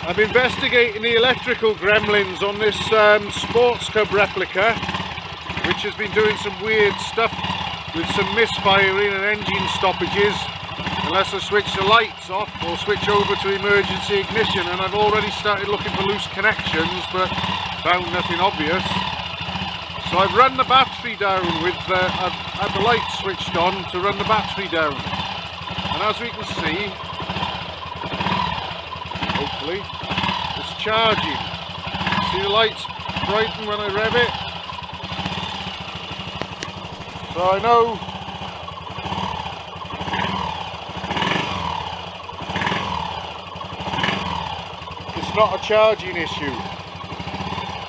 I'm investigating the electrical gremlins on this Sports Cub replica, which has been doing some weird stuff with some misfiring and engine stoppages unless I switch the lights off or switch over to emergency ignition. And I've already started looking for loose connections but found nothing obvious. So I've run the battery down with, I've had the lights switched on to run the battery down, and as we can see, hopefully, it's charging. See the lights brighten when I rev it? So I know it's not a charging issue.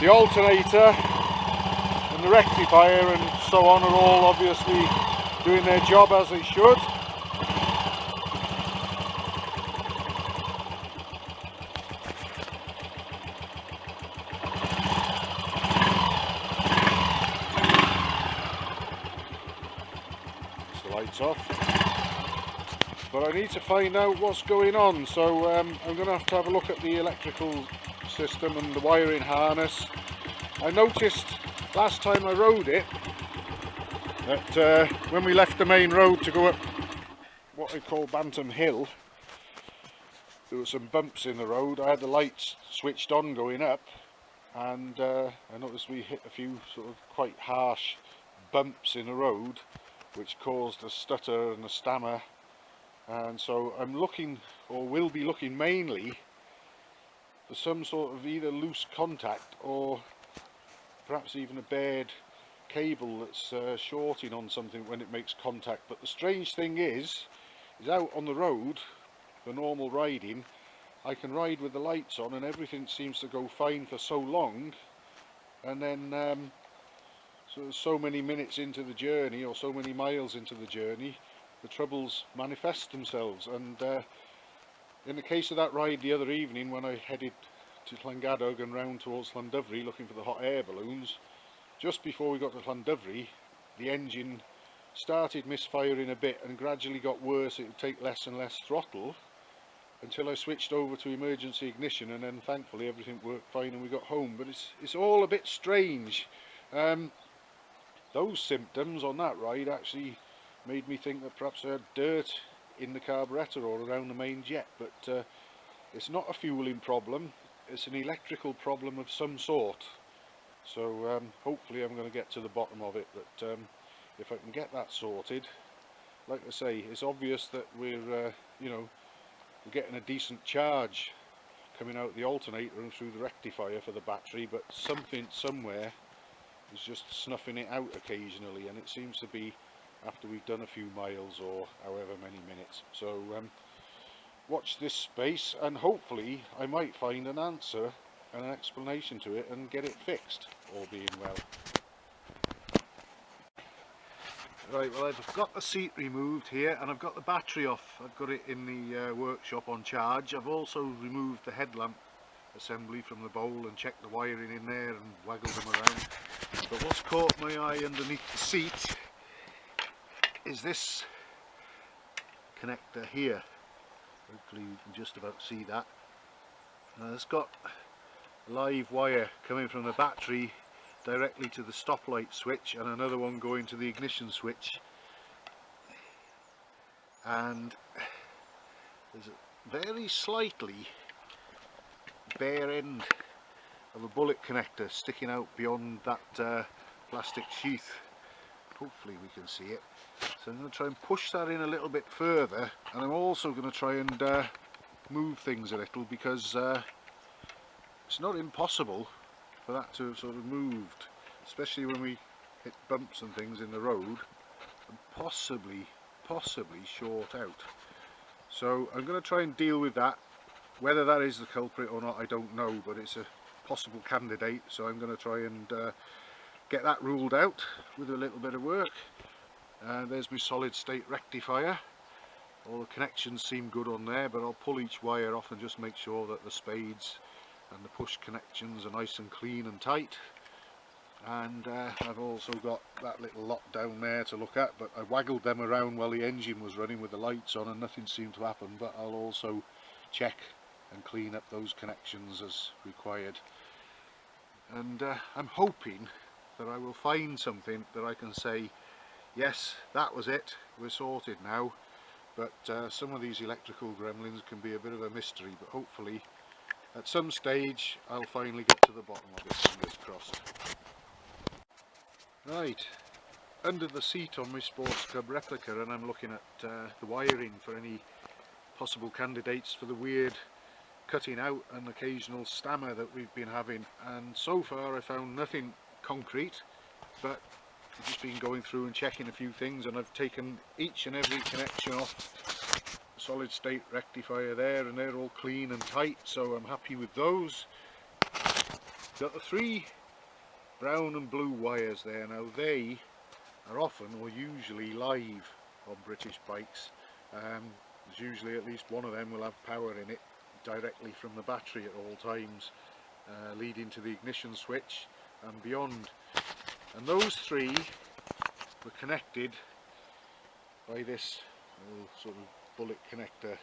The alternator and the rectifier and so on are all obviously doing their job as they should. The lights off, but I need to find out what's going on, so I'm going to have a look at the electrical system and the wiring harness. I noticed last time I rode it that when we left the main road to go up what I call Bantam Hill, there were some bumps in the road. I had the lights switched on going up, and I noticed we hit a few sort of quite harsh bumps in the road, which caused a stutter and a stammer, and so I'm looking, or will be looking, mainly for some sort of either loose contact or perhaps even a bared cable that's shorting on something when it makes contact. But the strange thing is out on the road for normal riding, I can ride with the lights on and everything seems to go fine for so long, and then so many minutes into the journey or so many miles into the journey, the troubles manifest themselves. And in the case of that ride the other evening, when I headed to Llangadog and round towards Llandudfri looking for the hot air balloons, just before we got to Llandudfri, the engine started misfiring a bit and gradually got worse. It would take less and less throttle until I switched over to emergency ignition, and then thankfully everything worked fine and we got home. But it's all a bit strange. Those symptoms on that ride actually made me think that perhaps I had dirt in the carburettor or around the main jet, but it's not a fueling problem, it's an electrical problem of some sort. So hopefully I'm going to get to the bottom of it, but if I can get that sorted, like I say, it's obvious that we're we're getting a decent charge coming out the alternator and through the rectifier for the battery, but something somewhere is just snuffing it out occasionally, and it seems to be after we've done a few miles or however many minutes. So watch this space, and hopefully I might find an answer and an explanation to it and get it fixed, all being well. Right, well, I've got the seat removed here and I've got the battery off. I've got it in the workshop on charge. I've also removed the headlamp assembly from the bowl and checked the wiring in there and waggled them around. But what's caught my eye underneath the seat is this connector here. Hopefully you can just about see that. It's got a live wire coming from the battery directly to the stoplight switch and another one going to the ignition switch, and there's a very slightly bare end of a bullet connector sticking out beyond that plastic sheath. Hopefully we can see it, so I'm going to try and push that in a little bit further, and I'm also going to try and move things a little, because it's not impossible for that to have sort of moved, especially when we hit bumps and things in the road, and possibly short out. So I'm going to try and deal with that. Whether that is the culprit or not, I don't know, but it's a possible candidate, so I'm going to try and get that ruled out with a little bit of work. There's my solid state rectifier. All the connections seem good on there, but I'll pull each wire off and just make sure that the spades and the push connections are nice and clean and tight. And I've also got that little lot down there to look at, but I waggled them around while the engine was running with the lights on and nothing seemed to happen. But I'll also check and clean up those connections as required. And I'm hoping that I will find something that I can say, yes, that was it, we're sorted now. But some of these electrical gremlins can be a bit of a mystery, but hopefully at some stage I'll finally get to the bottom of it, fingers crossed. Right, under the seat on my Sports Cub replica, and I'm looking at the wiring for any possible candidates for the weird cutting out and occasional stammer that we've been having, and so far I found nothing concrete, but I've just been going through and checking a few things, and I've taken each and every connection off solid state rectifier there, and they're all clean and tight, so I'm happy with those. Got the 3 brown and blue wires there. Now they are often or usually live on British bikes. There's usually at least one of them will have power in it directly from the battery at all times, leading to the ignition switch and beyond. And those 3 were connected by this little sort of bullet connector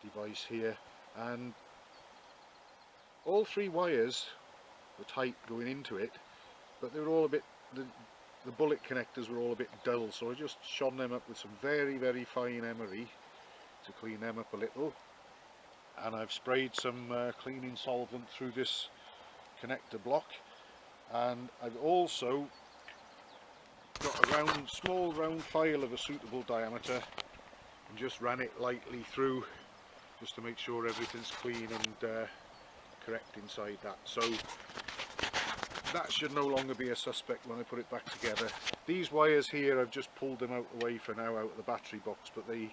device here, and all 3 wires were tight going into it, but they were all a bit, the bullet connectors were all a bit dull, so I just shone them up with some very fine emery to clean them up a little, and I've sprayed some cleaning solvent through this connector block, and I've also got a small round file of a suitable diameter and just ran it lightly through just to make sure everything's clean and correct inside that. So that should no longer be a suspect when I put it back together. These wires here, I've just pulled them out the way for now, out of the battery box, but they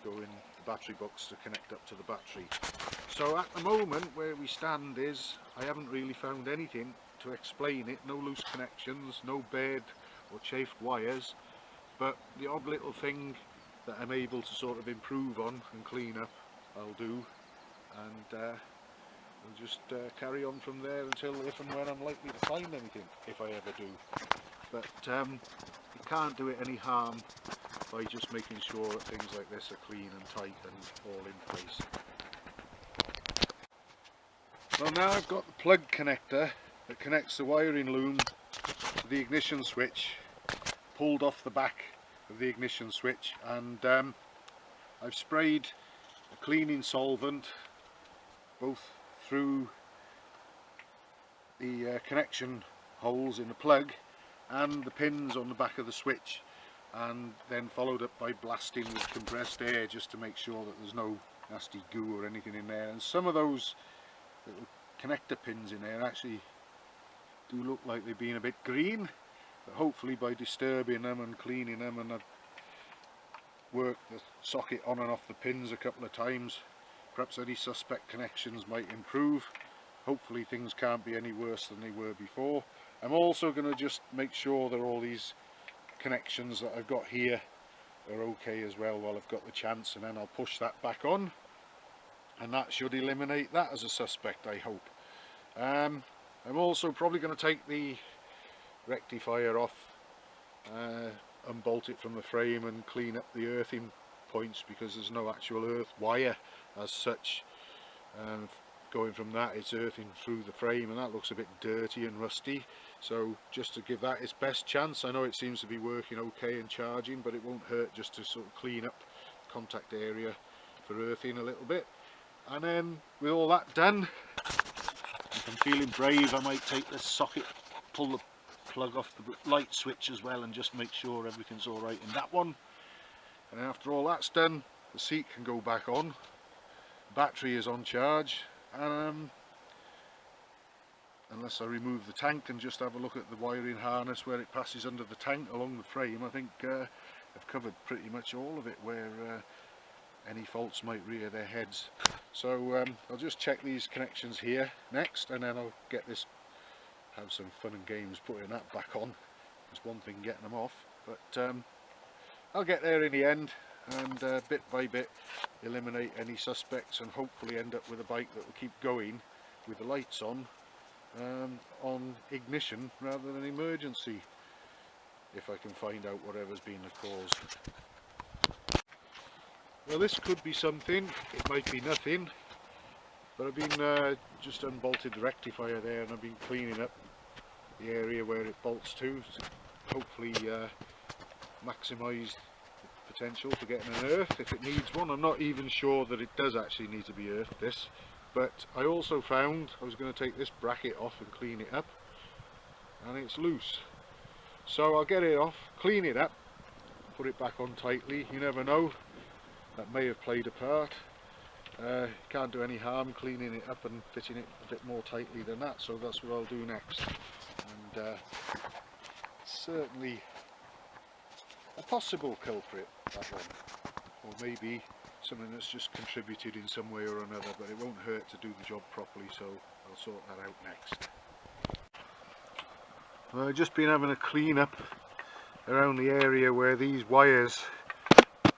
go in the battery box to connect up to the battery. So at the moment where we stand is, I haven't really found anything to explain it. No loose connections, no bared or chafed wires, but the odd little thing that I'm able to sort of improve on and clean up, I'll do, and we'll just carry on from there until if and when I'm likely to find anything, if I ever do. But you can't do it any harm by just making sure that things like this are clean and tight and all in place. Well, now I've got the plug connector that connects the wiring loom to the ignition switch pulled off the back of the ignition switch, and I've sprayed a cleaning solvent both through the connection holes in the plug and the pins on the back of the switch, and then followed up by blasting with compressed air just to make sure that there's no nasty goo or anything in there. And some of those little connector pins in there actually do look like they've been a bit green, but hopefully by disturbing them and cleaning them, and I've worked the socket on and off the pins a couple of times, perhaps any suspect connections might improve. Hopefully things can't be any worse than they were before. I'm also going to just make sure that all these connections that I've got here are okay as well while I've got the chance, and then I'll push that back on, and that should eliminate that as a suspect, I hope. I'm also probably going to take the rectifier off, unbolt it from the frame and clean up the earthing points, because there's no actual earth wire as such. Going from that, it's earthing through the frame, and that looks a bit dirty and rusty, so just to give that its best chance. I know it seems to be working okay and charging, but it won't hurt just to sort of clean up the contact area for earthing a little bit. And then with all that done, if I'm feeling brave, I might take this socket, pull the plug off the light switch as well, and just make sure everything's alright in that one. And after all that's done, the seat can go back on, battery is on charge, and unless I remove the tank and just have a look at the wiring harness where it passes under the tank along the frame, I think I've covered pretty much all of it where any faults might rear their heads. So I'll just check these connections here next, and then I'll get this, have some fun and games putting that back on. It's one thing getting them off, but I'll get there in the end, and bit by bit eliminate any suspects, and hopefully end up with a bike that will keep going with the lights on ignition rather than emergency, if I can find out whatever's been the cause. Well, this could be something, it might be nothing, But I've been just unbolted the rectifier there, and I've been cleaning up the area where it bolts to hopefully maximise the potential for getting an earth if it needs one. I'm not even sure that it does actually need to be earthed, this, but I also found I was going to take this bracket off and clean it up, and it's loose. So I'll get it off, clean it up, put it back on tightly. You never know, that may have played a part. Can't do any harm cleaning it up and fitting it a bit more tightly than that, so that's what I'll do next. And certainly a possible culprit, that one, or maybe something that's just contributed in some way or another, but it won't hurt to do the job properly, so I'll sort that out next. Well, I've just been having a clean up around the area where these wires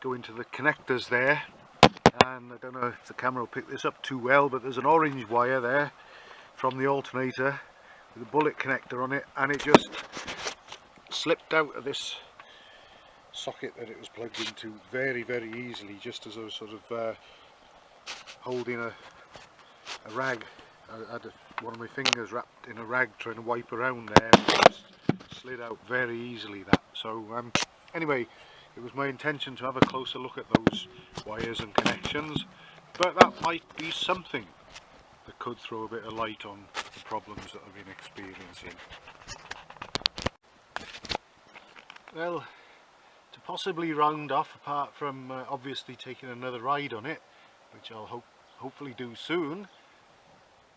go into the connectors there, and I don't know if the camera will pick this up too well, but there's an orange wire there from the alternator with a bullet connector on it, and it just slipped out of this socket that it was plugged into very easily, just as I was sort of holding a rag. I had one of my fingers wrapped in a rag trying to wipe around there, and it just slid out very easily, that. So anyway, it was my intention to have a closer look at those wires and connections, but that might be something that could throw a bit of light on the problems that I've been experiencing. Well, to possibly round off, apart from obviously taking another ride on it, which I'll hopefully do soon,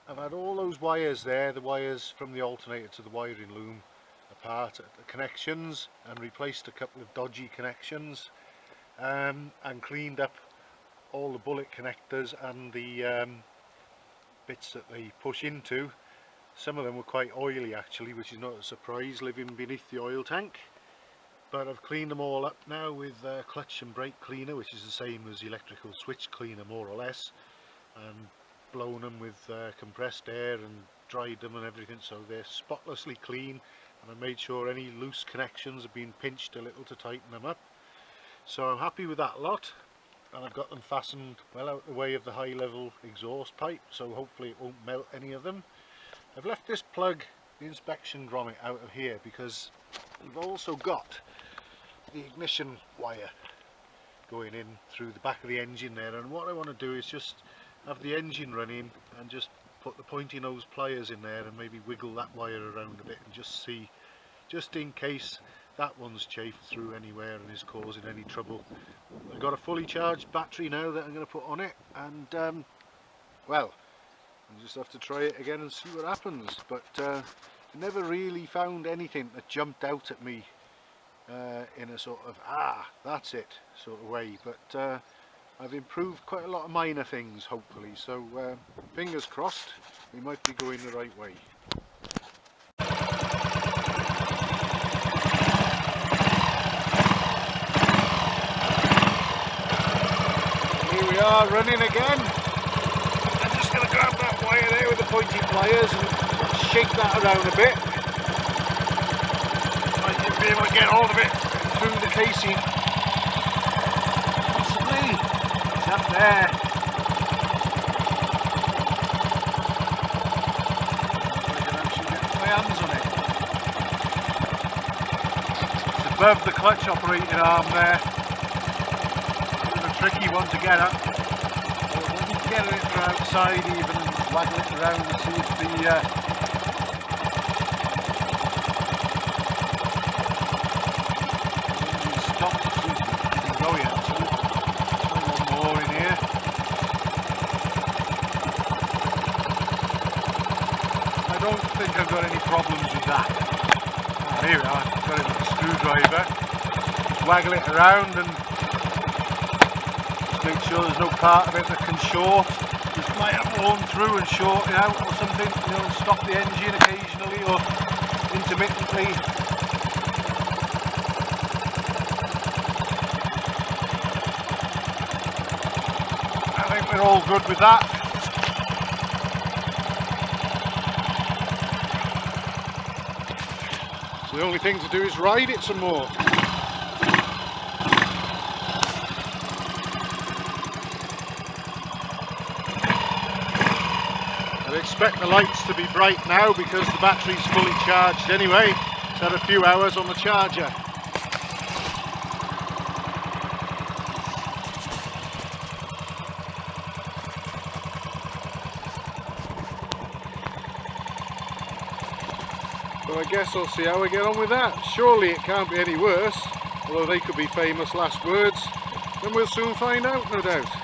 I've had all those wires there, the wires from the alternator to the wiring loom, apart at the connections, and replaced a couple of dodgy connections, and cleaned up all the bullet connectors and the bits that they push into. Some of them were quite oily actually, which is not a surprise living beneath the oil tank. But I've cleaned them all up now with clutch and brake cleaner, which is the same as electrical switch cleaner more or less, and blown them with compressed air and dried them and everything, so they're spotlessly clean. And I made sure any loose connections have been pinched a little to tighten them up. So I'm happy with that lot, and I've got them fastened well out the way of the high level exhaust pipe, so hopefully it won't melt any of them. I've left this plug, the inspection grommet, out of here because we've also got the ignition wire going in through the back of the engine there, and what I want to do is just have the engine running and just put the pointy nose pliers in there and maybe wiggle that wire around a bit and just see, just in case that one's chafed through anywhere and is causing any trouble. I've got a fully charged battery now that I'm going to put on it, and well, I'll just have to try it again and see what happens. But I never really found anything that jumped out at me in a sort of that's it sort of way, but I've improved quite a lot of minor things hopefully, so fingers crossed we might be going the right way. Here we are running again. I'm just going to grab that wire there with the pointy pliers and shake that around a bit. Might be able to get all of it through the casing. Possibly. It's up there. I can actually get my hands on it. It's above the clutch operating arm there. It's a tricky one to get at. So I can get it from outside even and waggle it around and see if the I don't think I've got any problems with that. Here we are, I've got it with a screwdriver. Just waggle it around and just make sure there's no part of it that can short. Just might have worn through and short it out or something, you know, stop the engine occasionally or intermittently. I think we're all good with that. The only thing to do is ride it some more. expect the lights to be bright now because the battery's fully charged anyway. It's had a few hours on the charger. So I guess I'll see how we get on with that. Surely it can't be any worse, although they could be famous last words. Then we'll soon find out, no doubt.